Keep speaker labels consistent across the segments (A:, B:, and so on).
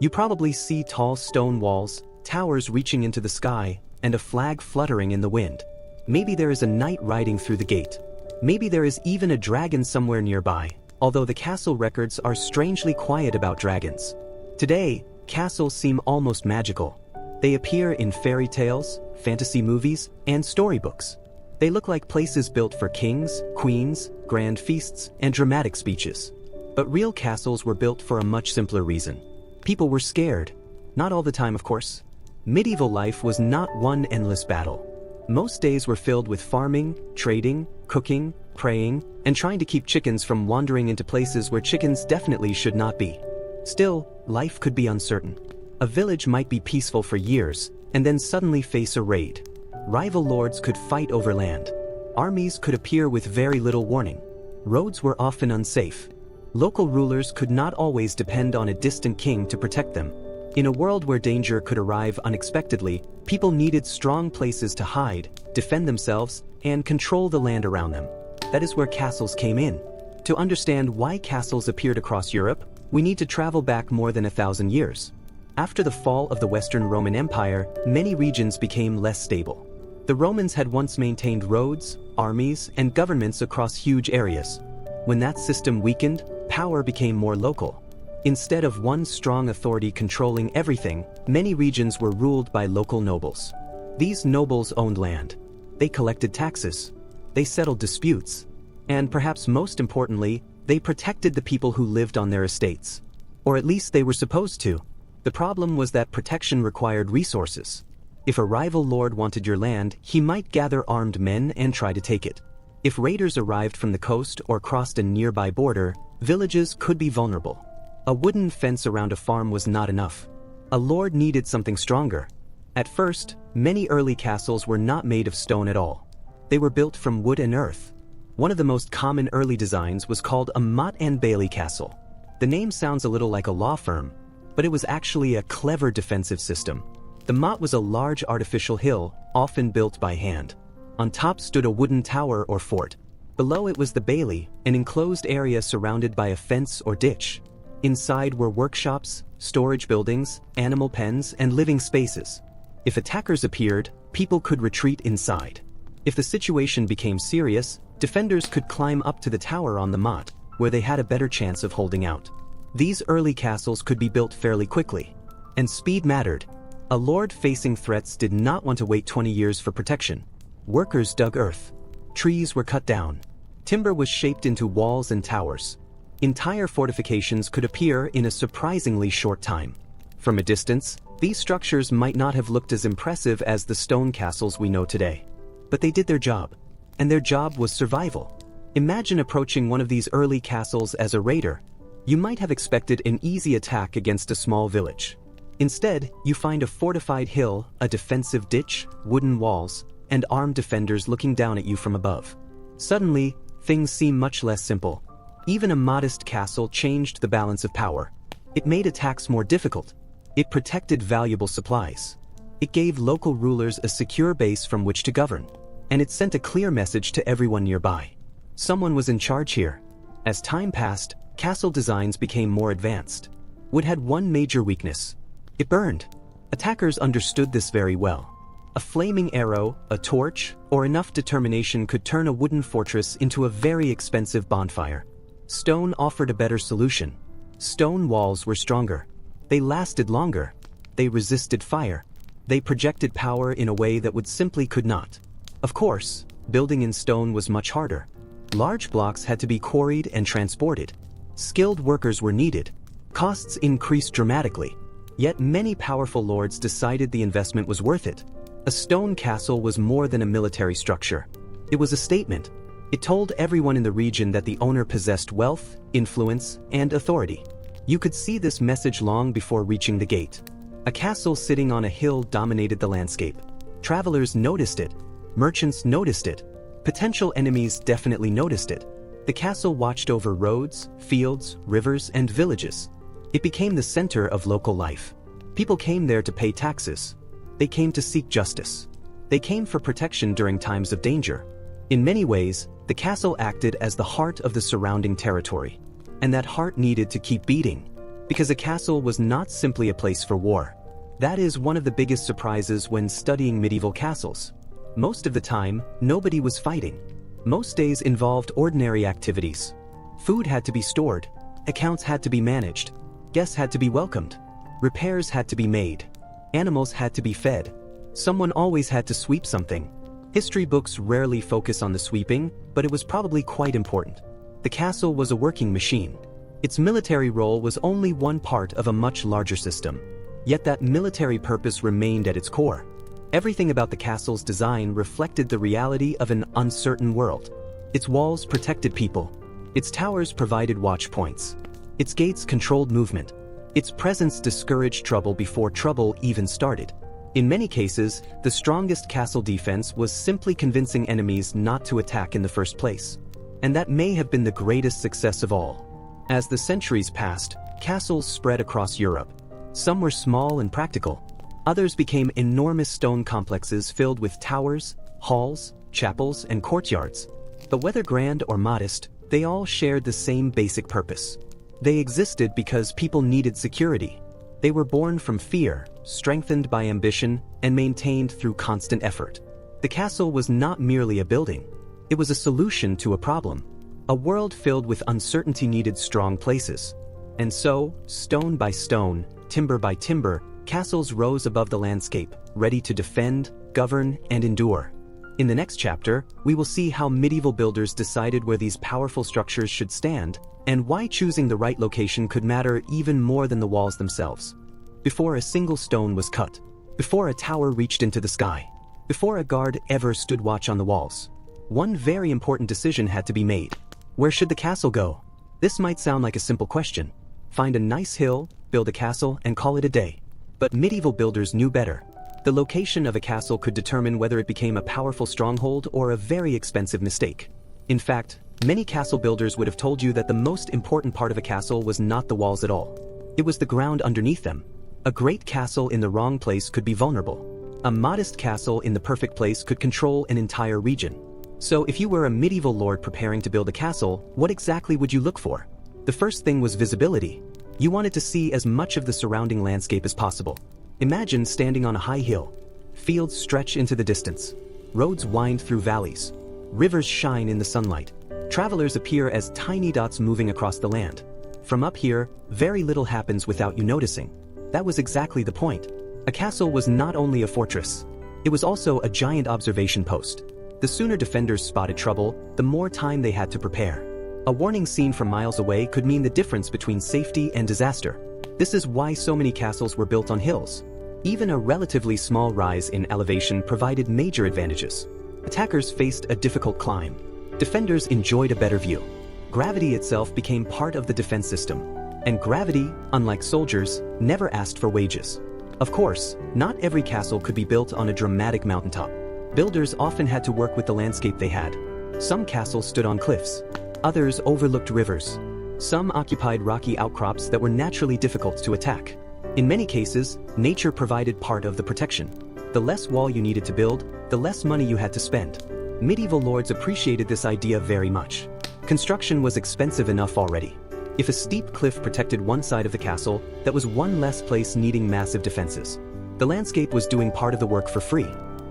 A: You probably see tall stone walls, towers reaching into the sky, and a flag fluttering in the wind. Maybe there is a knight riding through the gate. Maybe there is even a dragon somewhere nearby, although the castle records are strangely quiet about dragons. Today, castles seem almost magical. They appear in fairy tales, fantasy movies, and storybooks. They look like places built for kings, queens, grand feasts, and dramatic speeches. But real castles were built for a much simpler reason. People were scared. Not all the time, of course. Medieval life was not one endless battle. Most days were filled with farming, trading, cooking, praying, and trying to keep chickens from wandering into places where chickens definitely should not be. Still, life could be uncertain. A village might be peaceful for years, and then suddenly face a raid. Rival lords could fight over land. Armies could appear with very little warning. Roads were often unsafe. Local rulers could not always depend on a distant king to protect them. In a world where danger could arrive unexpectedly, people needed strong places to hide, defend themselves, and control the land around them. That is where castles came in. To understand why castles appeared across Europe, we need to travel back more than 1,000 years. After the fall of the Western Roman Empire, many regions became less stable. The Romans had once maintained roads, armies, and governments across huge areas. When that system weakened, power became more local. Instead of one strong authority controlling everything, many regions were ruled by local nobles. These nobles owned land. They collected taxes. They settled disputes. And perhaps most importantly, they protected the people who lived on their estates. Or at least they were supposed to. The problem was that protection required resources. If a rival lord wanted your land, he might gather armed men and try to take it. If raiders arrived from the coast or crossed a nearby border, villages could be vulnerable. A wooden fence around a farm was not enough. A lord needed something stronger. At first, many early castles were not made of stone at all. They were built from wood and earth. One of the most common early designs was called a motte and bailey castle. The name sounds a little like a law firm, but it was actually a clever defensive system. The motte was a large artificial hill, often built by hand. On top stood a wooden tower or fort. Below it was the bailey, an enclosed area surrounded by a fence or ditch. Inside were workshops, storage buildings, animal pens, and living spaces. If attackers appeared, people could retreat inside. If the situation became serious, defenders could climb up to the tower on the motte, where they had a better chance of holding out. These early castles could be built fairly quickly. And speed mattered. A lord facing threats did not want to wait 20 years for protection. Workers dug earth. Trees were cut down. Timber was shaped into walls and towers. Entire fortifications could appear in a surprisingly short time. From a distance, these structures might not have looked as impressive as the stone castles we know today. But they did their job. And their job was survival. Imagine approaching one of these early castles as a raider. You might have expected an easy attack against a small village. Instead, you find a fortified hill, a defensive ditch, wooden walls, and armed defenders looking down at you from above. Suddenly, things seem much less simple. Even a modest castle changed the balance of power. It made attacks more difficult. It protected valuable supplies. It gave local rulers a secure base from which to govern. And it sent a clear message to everyone nearby. Someone was in charge here. As time passed, castle designs became more advanced. Wood had one major weakness. It burned. Attackers understood this very well. A flaming arrow, a torch, or enough determination could turn a wooden fortress into a very expensive bonfire. Stone offered a better solution. Stone walls were stronger. They lasted longer. They resisted fire. They projected power in a way that wood simply could not. Of course, building in stone was much harder. Large blocks had to be quarried and transported. Skilled workers were needed. Costs increased dramatically. Yet many powerful lords decided the investment was worth it. A stone castle was more than a military structure. It was a statement. It told everyone in the region that the owner possessed wealth, influence, and authority. You could see this message long before reaching the gate. A castle sitting on a hill dominated the landscape. Travelers noticed it. Merchants noticed it. Potential enemies definitely noticed it. The castle watched over roads, fields, rivers, and villages. It became the center of local life. People came there to pay taxes. They came to seek justice. They came for protection during times of danger. In many ways, the castle acted as the heart of the surrounding territory. And that heart needed to keep beating. Because a castle was not simply a place for war. That is one of the biggest surprises when studying medieval castles. Most of the time, nobody was fighting. Most days involved ordinary activities. Food had to be stored, accounts had to be managed, guests had to be welcomed, repairs had to be made, animals had to be fed. Someone always had to sweep something. History books rarely focus on the sweeping, but it was probably quite important. The castle was a working machine. Its military role was only one part of a much larger system. Yet that military purpose remained at its core. Everything about the castle's design reflected the reality of an uncertain world. Its walls protected people. Its towers provided watch points. Its gates controlled movement. Its presence discouraged trouble before trouble even started. In many cases, the strongest castle defense was simply convincing enemies not to attack in the first place. And that may have been the greatest success of all. As the centuries passed, castles spread across Europe. Some were small and practical. Others became enormous stone complexes filled with towers, halls, chapels, and courtyards. But whether grand or modest, they all shared the same basic purpose. They existed because people needed security. They were born from fear, strengthened by ambition, and maintained through constant effort. The castle was not merely a building. It was a solution to a problem. A world filled with uncertainty needed strong places. And so, stone by stone, timber by timber, castles rose above the landscape, ready to defend, govern, and endure. In the next chapter, we will see how medieval builders decided where these powerful structures should stand, and why choosing the right location could matter even more than the walls themselves. Before a single stone was cut, before a tower reached into the sky, before a guard ever stood watch on the walls, one very important decision had to be made. Where should the castle go? This might sound like a simple question. Find a nice hill, build a castle, and call it a day. But medieval builders knew better. The location of a castle could determine whether it became a powerful stronghold or a very expensive mistake. In fact, many castle builders would have told you that the most important part of a castle was not the walls at all. It was the ground underneath them. A great castle in the wrong place could be vulnerable. A modest castle in the perfect place could control an entire region. So if you were a medieval lord preparing to build a castle, what exactly would you look for? The first thing was visibility. You wanted to see as much of the surrounding landscape as possible. Imagine standing on a high hill. Fields stretch into the distance. Roads wind through valleys. Rivers shine in the sunlight. Travelers appear as tiny dots moving across the land. From up here, very little happens without you noticing. That was exactly the point. A castle was not only a fortress. It was also a giant observation post. The sooner defenders spotted trouble, the more time they had to prepare. A warning seen from miles away could mean the difference between safety and disaster. This is why so many castles were built on hills. Even a relatively small rise in elevation provided major advantages. Attackers faced a difficult climb. Defenders enjoyed a better view. Gravity itself became part of the defense system. And gravity, unlike soldiers, never asked for wages. Of course, not every castle could be built on a dramatic mountaintop. Builders often had to work with the landscape they had. Some castles stood on cliffs. Others overlooked rivers. Some occupied rocky outcrops that were naturally difficult to attack. In many cases, nature provided part of the protection. The less wall you needed to build, the less money you had to spend. Medieval lords appreciated this idea very much. Construction was expensive enough already. If a steep cliff protected one side of the castle, that was one less place needing massive defenses. The landscape was doing part of the work for free.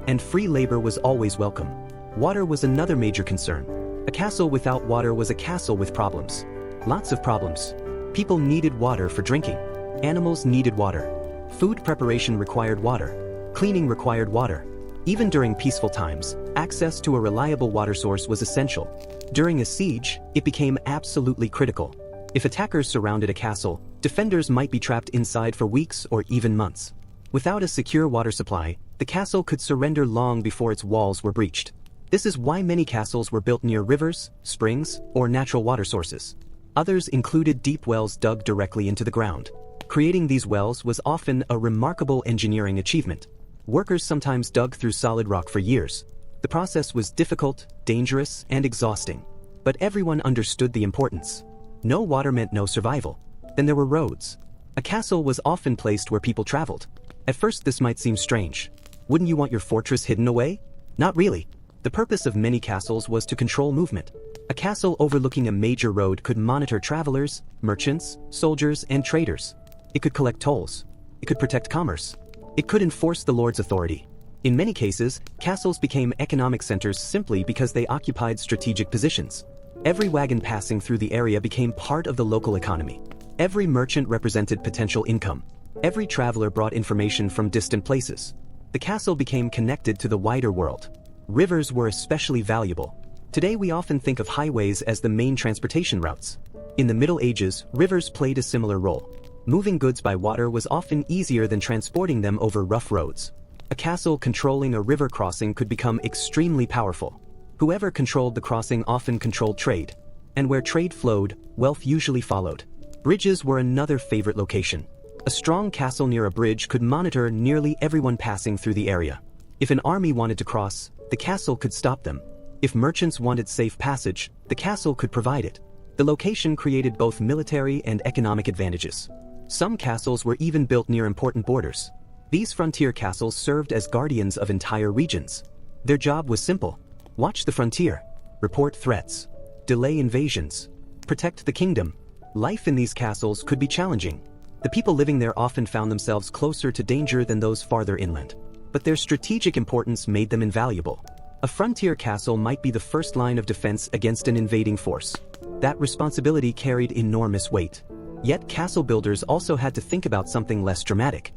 A: And free labor was always welcome. Water was another major concern. A castle without water was a castle with problems. Lots of problems. People needed water for drinking. Animals needed water. Food preparation required water. Cleaning required water. Even during peaceful times, access to a reliable water source was essential. During a siege, it became absolutely critical. If attackers surrounded a castle, defenders might be trapped inside for weeks or even months. Without a secure water supply, the castle could surrender long before its walls were breached. This is why many castles were built near rivers, springs, or natural water sources. Others included deep wells dug directly into the ground. Creating these wells was often a remarkable engineering achievement. Workers sometimes dug through solid rock for years. The process was difficult, dangerous, and exhausting. But everyone understood the importance. No water meant no survival. Then there were roads. A castle was often placed where people traveled. At first this might seem strange. Wouldn't you want your fortress hidden away? Not really. The purpose of many castles was to control movement. A castle overlooking a major road could monitor travelers, merchants, soldiers, and traders. It could collect tolls. It could protect commerce. It could enforce the lord's authority. In many cases, castles became economic centers simply because they occupied strategic positions. Every wagon passing through the area became part of the local economy. Every merchant represented potential income. Every traveler brought information from distant places. The castle became connected to the wider world. Rivers were especially valuable. Today we often think of highways as the main transportation routes. In the Middle Ages, rivers played a similar role. Moving goods by water was often easier than transporting them over rough roads. A castle controlling a river crossing could become extremely powerful. Whoever controlled the crossing often controlled trade. And where trade flowed, wealth usually followed. Bridges were another favorite location. A strong castle near a bridge could monitor nearly everyone passing through the area. If an army wanted to cross, the castle could stop them. If merchants wanted safe passage, the castle could provide it. The location created both military and economic advantages. Some castles were even built near important borders. These frontier castles served as guardians of entire regions. Their job was simple: watch the frontier, report threats, delay invasions, protect the kingdom. Life in these castles could be challenging. The people living there often found themselves closer to danger than those farther inland. But their strategic importance made them invaluable. A frontier castle might be the first line of defense against an invading force. That responsibility carried enormous weight. Yet castle builders also had to think about something less dramatic.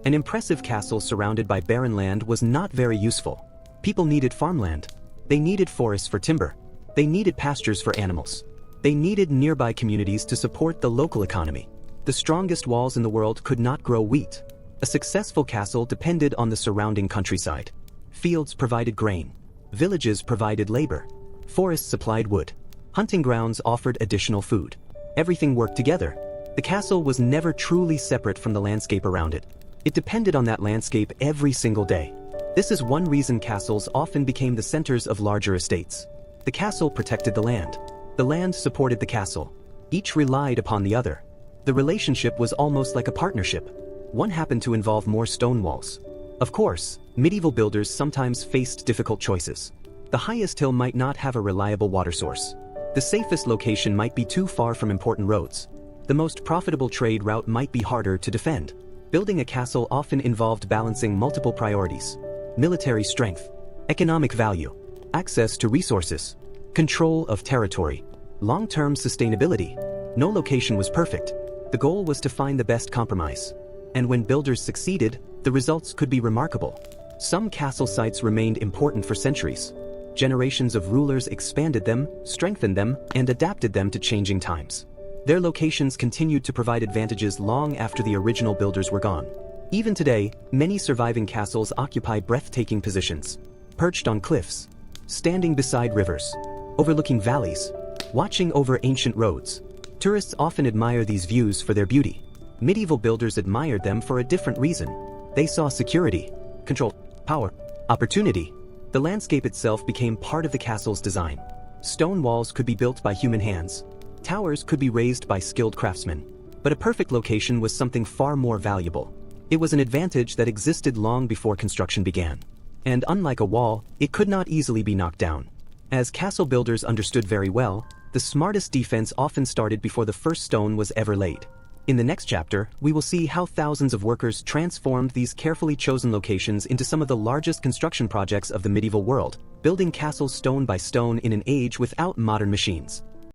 A: An impressive castle surrounded by barren land was not very useful. People needed farmland. They needed forests for timber. They needed pastures for animals. They needed nearby communities to support the local economy. The strongest walls in the world could not grow wheat. A successful castle depended on the surrounding countryside. Fields provided grain. Villages provided labor. Forests supplied wood. Hunting grounds offered additional food. Everything worked together. The castle was never truly separate from the landscape around it. It depended on that landscape every single day. This is one reason castles often became the centers of larger estates. The castle protected the land. The land supported the castle. Each relied upon the other. The relationship was almost like a partnership. One happened to involve more stone walls. Of course, medieval builders sometimes faced difficult choices. The highest hill might not have a reliable water source. The safest location might be too far from important roads. The most profitable trade route might be harder to defend. Building a castle often involved balancing multiple priorities: military strength, economic value, access to resources, control of territory, long-term sustainability. No location was perfect. The goal was to find the best compromise. And when builders succeeded, the results could be remarkable. Some castle sites remained important for centuries. Generations of rulers expanded them, strengthened them, and adapted them to changing times. Their locations continued to provide advantages long after the original builders were gone. Even today, many surviving castles occupy breathtaking positions. Perched on cliffs, standing beside rivers, overlooking valleys, watching over ancient roads. Tourists often admire these views for their beauty. Medieval builders admired them for a different reason. They saw security, control, power, opportunity. The landscape itself became part of the castle's design. Stone walls could be built by human hands. Towers could be raised by skilled craftsmen. But a perfect location was something far more valuable. It was an advantage that existed long before construction began. And unlike a wall, it could not easily be knocked down. As castle builders understood very well, the smartest defense often started before the first stone was ever laid. In the next chapter, we will see how thousands of workers transformed these carefully chosen locations into some of the largest construction projects of the medieval world, building castles stone by stone in an age without modern machines.